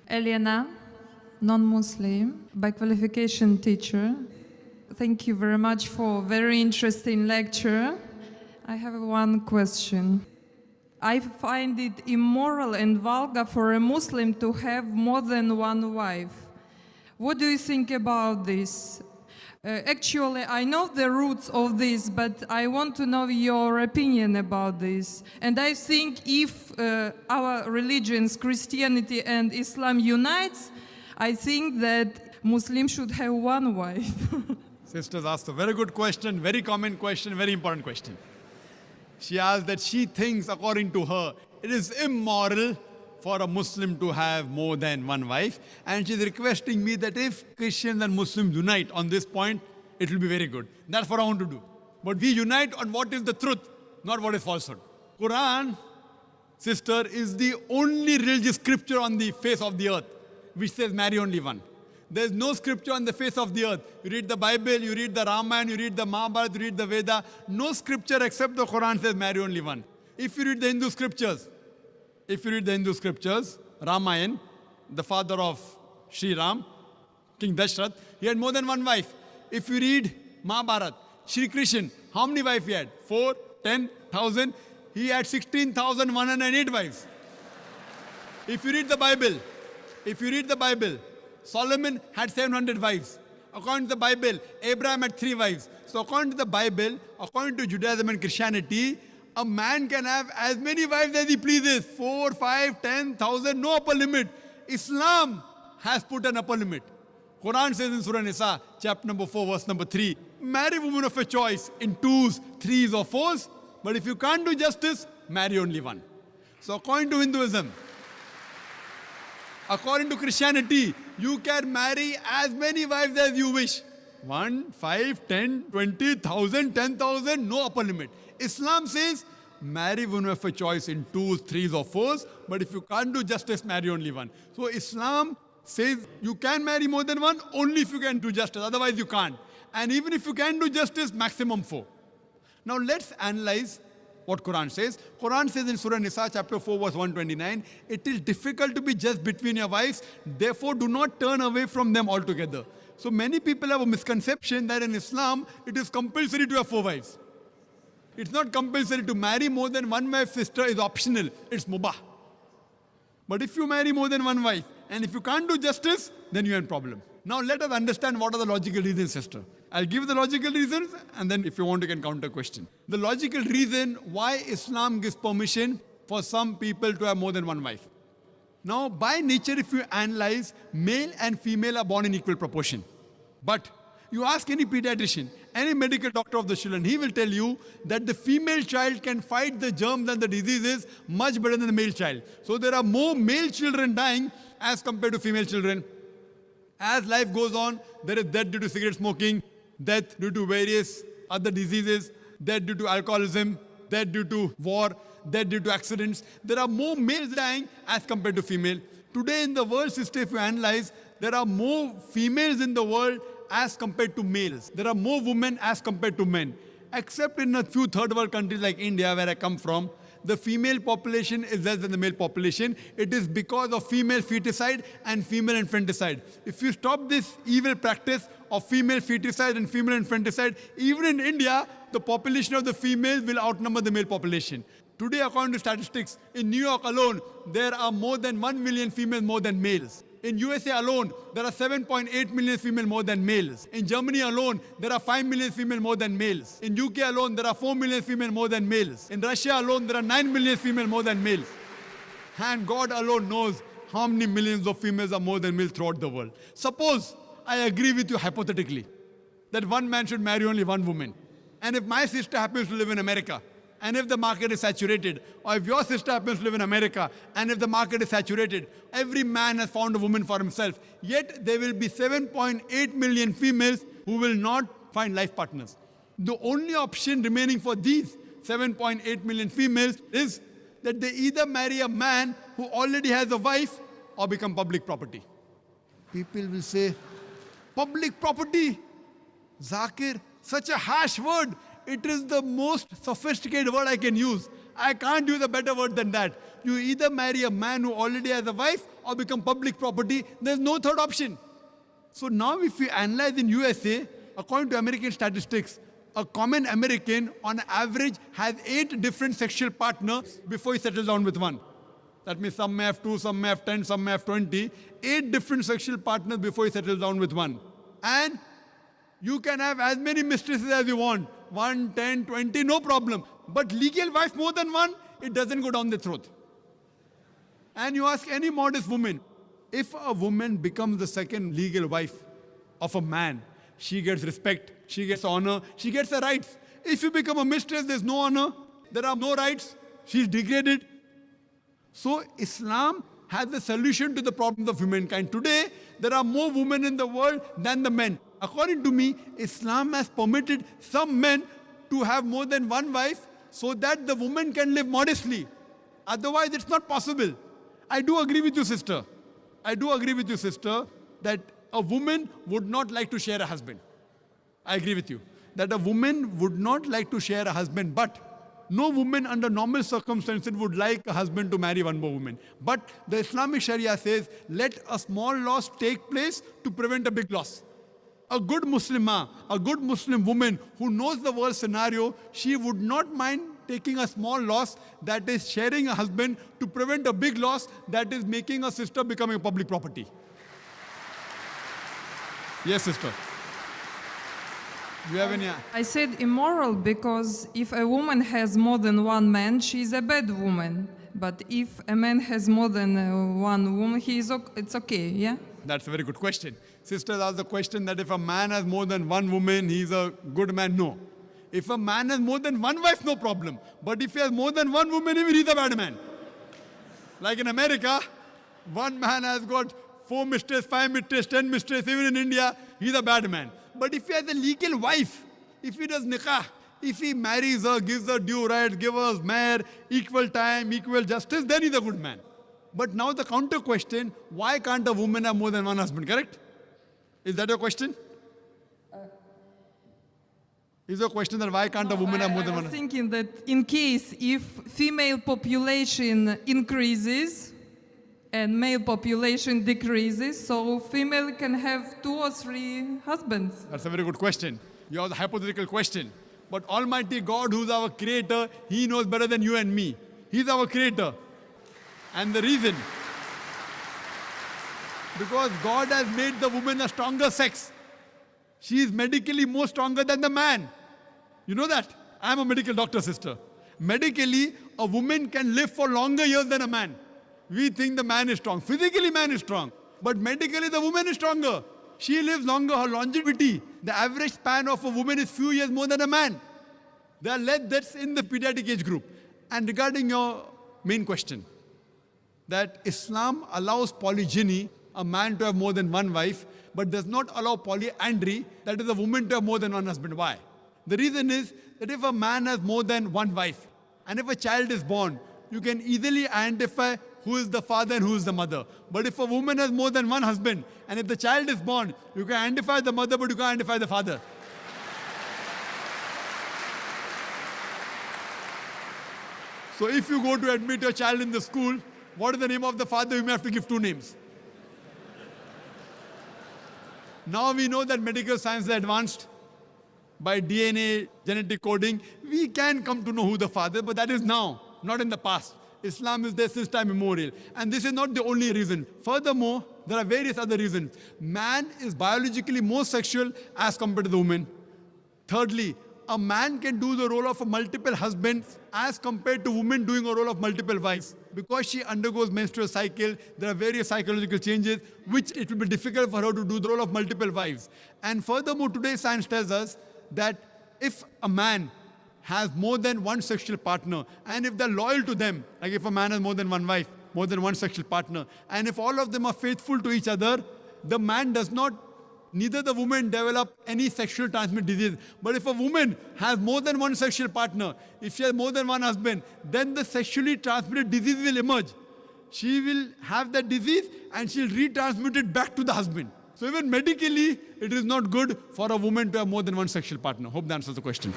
Elena, non-Muslim, by qualification teacher. Thank you very much for very interesting lecture. I have one question. I find it immoral and vulgar for a Muslim to have more than one wife. What do you think about this? Actually, I know the roots of this, but I want to know your opinion about this. And I think if our religions, Christianity and Islam unites, I think that Muslims should have one wife. Sisters asked a very good question, very common question, very important question. She asked that she thinks, according to her, it is immoral for a Muslim to have more than one wife. And she's requesting me that if Christians and Muslims unite on this point, it will be very good. That's what I want to do. But we unite on what is the truth, not what is falsehood. Quran, sister, is the only religious scripture on the face of the earth which says marry only one. There's no scripture on the face of the earth. You read the Bible, you read the Ramayana, you read the Mahabharata, you read the Veda. No scripture except the Quran says marry only one. If you read the Hindu scriptures, Ramayana, the father of Sri Ram, King Dashrath, he had more than one wife. If you read Mahabharata, Sri Krishna, how many wives he had? 4, 10,000. He had 16,108 wives. If you read the Bible, Solomon had 700 wives. According to the Bible, Abraham had 3 wives. So according to the Bible, according to Judaism and Christianity, a man can have as many wives as he pleases. 4, 5, 10,000, no upper limit. Islam has put an upper limit. Quran says in Surah Nisa, chapter number 4, verse number 3, marry women of your choice in 2s, 3s or 4s. But if you can't do justice, marry only one. So according to Hinduism, according to Christianity, you can marry as many wives as you wish. 1, 5, 10, 20,000, 10,000, no upper limit. Islam says, marry women of your choice in 2s, 3s or 4s, but if you can't do justice, marry only one. So Islam says you can marry more than one only if you can do justice, otherwise you can't. And even if you can do justice, maximum 4. Now let's analyze what Quran says. Quran says in Surah Nisa, chapter 4, verse 129, it is difficult to be just between your wives, therefore do not turn away from them altogether. So many people have a misconception that in Islam, it is compulsory to have 4 wives. It's not compulsory. To marry more than one wife, sister, is optional. It's mubah. But if you marry more than one wife, and if you can't do justice, then you're in problem. Now let us understand what are the logical reasons, sister. I'll give the logical reasons, and then if you want, you can counter question. The logical reason why Islam gives permission for some people to have more than one wife. Now, by nature, if you analyze, male and female are born in equal proportion. But you ask any pediatrician, any medical doctor of the children, he will tell you that the female child can fight the germs and the diseases much better than the male child. So there are more male children dying as compared to female children. As life goes on, there is death due to cigarette smoking, death due to various other diseases, death due to alcoholism, death due to war, death due to accidents. There are more males dying as compared to female. Today in the world system, if you analyze, there are more females in the world as compared to males. There are more women as compared to men. Except in a few third world countries like India, where I come from, the female population is less than the male population. It is because of female feticide and female infanticide. If you stop this evil practice of female feticide and female infanticide, even in India, the population of the females will outnumber the male population. Today, according to statistics, in New York alone, there are more than 1 million females more than males. In USA alone, there are 7.8 million females more than males. In Germany alone, there are 5 million females more than males. In UK alone, there are 4 million females more than males. In Russia alone, there are 9 million females more than males. And God alone knows how many millions of females are more than males throughout the world. Suppose I agree with you hypothetically that one man should marry only one woman. And if my sister happens to live in America, and if the market is saturated, or if your sister happens to live in America, and if the market is saturated, every man has found a woman for himself. Yet there will be 7.8 million females who will not find life partners. The only option remaining for these 7.8 million females is that they either marry a man who already has a wife or become public property. People will say, public property? Zakir, such a harsh word. It is the most sophisticated word I can use. I can't use a better word than that. You either marry a man who already has a wife or become public property. There's no third option. So now if we analyze in USA, according to American statistics, a common American on average has 8 different sexual partners before he settles down with one. That means some may have 2, some may have 10, some may have 20. 8 different sexual partners before he settles down with one. And you can have as many mistresses as you want. 1, 10, 20, no problem. But legal wife more than one, it doesn't go down the throat. And you ask any modest woman, if a woman becomes the second legal wife of a man, she gets respect, she gets honor, she gets the rights. If you become a mistress, there's no honor, there are no rights, she's degraded. So Islam has the solution to the problems of humankind. Today, there are more women in the world than the men. According to me, Islam has permitted some men to have more than one wife so that the woman can live modestly. Otherwise, it's not possible. I do agree with you, sister. I do agree with you, sister, that a woman would not like to share a husband. I agree with you. That a woman would not like to share a husband, but no woman under normal circumstances would like a husband to marry one more woman. But the Islamic Sharia says, let a small loss take place to prevent a big loss. A good Muslimah, a good Muslim woman who knows the world scenario, she would not mind taking a small loss, that is sharing a husband, to prevent a big loss, that is making a sister becoming a public property. Yes, sister. Do you have any? I said immoral because if a woman has more than one man, she is a bad woman. But if a man has more than one woman, it's okay, yeah? That's a very good question. Sisters asked the question that if a man has more than one woman, he's a good man. No. If a man has more than one wife, no problem. But if he has more than one woman, even he's a bad man. Like in America, one man has got 4 mistresses, 5 mistresses, 10 mistresses. Even in India, he's a bad man. But if he has a legal wife, if he does nikah, if he marries her, gives her due rights, gives her mahr, equal time, equal justice, then he's a good man. But now the counter question, why can't a woman have more than one husband, correct? Is that your question? Is your question that why can't a woman have more than I one was husband? thinking that in case if female population increases and male population decreases, so female can have 2 or 3 husbands. That's a very good question. You have the hypothetical question. But Almighty God, who's our creator, He knows better than you and me. He's our creator. And the reason, because God has made the woman a stronger sex. She is medically more stronger than the man. You know that? I'm a medical doctor, sister. Medically, a woman can live for longer years than a man. We think the man is strong. Physically, man is strong. But medically, the woman is stronger. She lives longer. Her longevity, the average span of a woman is few years more than a man. There are less deaths in the pediatric age group. And regarding your main question, that Islam allows polygyny, a man to have more than one wife, but does not allow polyandry, that is a woman to have more than one husband. Why? The reason is that if a man has more than one wife, and if a child is born, you can easily identify who is the father and who is the mother. But if a woman has more than one husband, and if the child is born, you can identify the mother, but you can't identify the father. So if you go to admit your child in the school, what is the name of the father? You may have to give 2 names. Now we know that medical science is advanced. By DNA, genetic coding, we can come to know who the father is, but that is now, not in the past. Islam is there since time immemorial. And this is not the only reason. Furthermore, there are various other reasons. Man is biologically more sexual as compared to the woman. Thirdly, a man can do the role of a multiple husband as compared to women doing a role of multiple wives. Because she undergoes menstrual cycle, there are various psychological changes which it will be difficult for her to do the role of multiple wives. And furthermore, today science tells us that if a man has more than one sexual partner, and if they're loyal to them, like if a man has more than one wife, more than one sexual partner, and if all of them are faithful to each other, the man does not, neither the woman develop any sexual transmitted disease. But if a woman has more than one sexual partner, if she has more than one husband, then the sexually transmitted disease will emerge. She will have that disease and she'll retransmit it back to the husband. So even medically, it is not good for a woman to have more than one sexual partner. Hope that answers the question.